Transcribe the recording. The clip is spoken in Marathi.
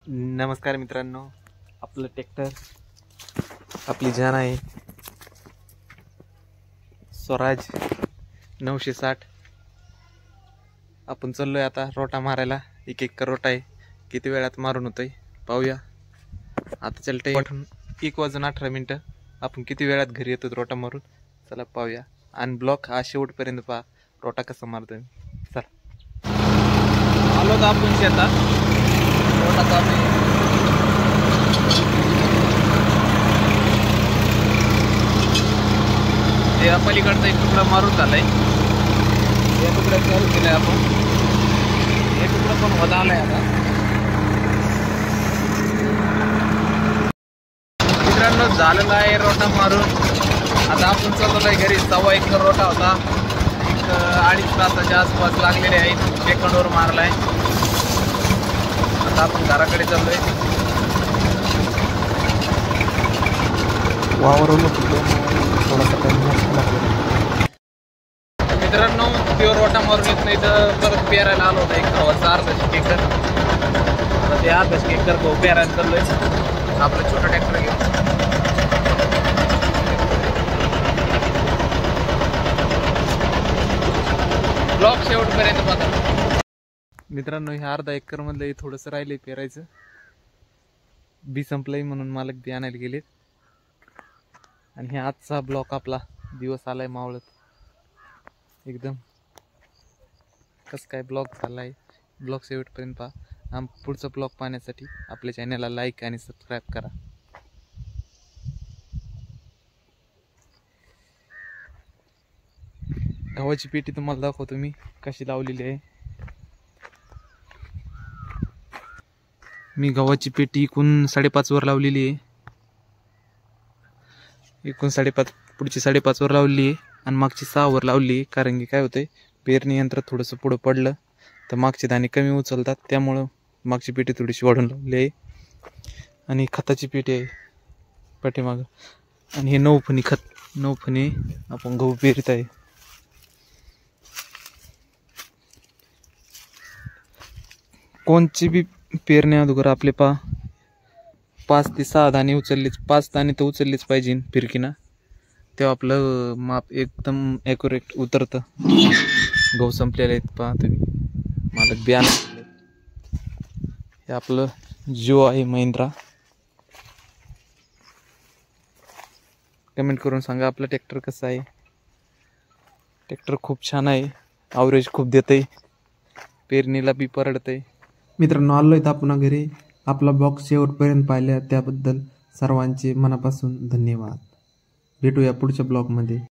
नमस्कार मित्रांनो, आपलं ट्रॅक्टर आपली जान आहे स्वराज 960. आपण चाललोय आता रोटा मारायला. एक एक रोटा आहे. किती वेळात मारून होतोय पाहूया. आता चलते 1:18. आपण किती वेळात घरी येतो रोटा मारून, चला पाहूया. आणि ब्लॉक हा शेवटपर्यंत पहा, रोटा कसा मारतोय. चला आलो तर आपण शेतात. रोटा चालू आहे. ते पलीकडचा एक तुकडा मारून झालाय. या तुकड्यात चालू केलाय आपण. हे तुकडा पण होत आलाय आता. मित्रांनो झालेला आहे रोटा मारून. आता आपण चाललोय घरी. 1.25 एकर रोटा होता. 2.5 तासाच्या आसपास लागलेले आहेत. सेकंडवर मारलाय. आता आपण घराकडे चाललोय. मित्रांनो प्युअर रोटा मारून येत नाही तर परत पेरायला आलो होता. एक गव्हाचा 1/2 एकर. आता ते 1/2 एकर गहू पेरायला चाललोय. आपलं छोटं ट्रॅक्टर घेऊन. ब्लॉक शेवटपर्यंत बघा. मित्रांनो हे 1/2 एकर मधलं थोडंसं राहिलंय पेरायचं. बी संपलंय म्हणून मालक बी आणायला गेलेत. आणि हे आजचा ब्लॉक आपला दिवस आलाय मावळत. एकदम कसं काय ब्लॉग झालाय. ब्लॉग शेवटपर्यंत पहा. पुढचा ब्लॉग पाहण्यासाठी आपल्या चॅनलला लाईक आणि सबस्क्राईब करा. गव्हाची पेटी तुम्हाला दाखवतो मी कशी लावलेली आहे. मी गव्हाची पेटी एकूण 5.5 वर लावलेली आहे. एकूण 5.5, पुढची 5.5 वर लावली आहे आणि मागची 6 वर लावली आहे. कारण की काय होतंय, पेरणी यंत्र थोडंसं पुढं पडलं तर मागचे दाणे कमी उचलतात. त्यामुळं मागची पेटी थोडीशी वाढून लावली आहे. आणि खताची पेटी आहे पाठीमागं. आणि हे 9 फणी खत. 9 फणी आपण गहू पेरत आहे. कोणची बी पेरण्या अगोदर आपले 5 ते 6 दाणे उचललेच. 5 दाणे तर उचललेच पाहिजे फिरकीना. तेव्हा आपलं माप एकदम ॲक्युरेट उतरतं. गहू संपलेले आहेत पहा तुम्ही. मालक बियाण. हे आपलं जिओ आहे महिंद्रा. कमेंट करून सांगा आपलं ट्रॅक्टर कसं आहे. ट्रॅक्टर खूप छान आहे. ॲव्हरेज खूप देतंय. पेरणीला बी परवडतंय. मित्रांनो आलोय तर आपण घरी. आपला ब्लॉग शेवटपर्यंत पाहिला त्याबद्दल सर्वांचे मनापासून धन्यवाद. भेटूया पुढच्या ब्लॉगमध्ये.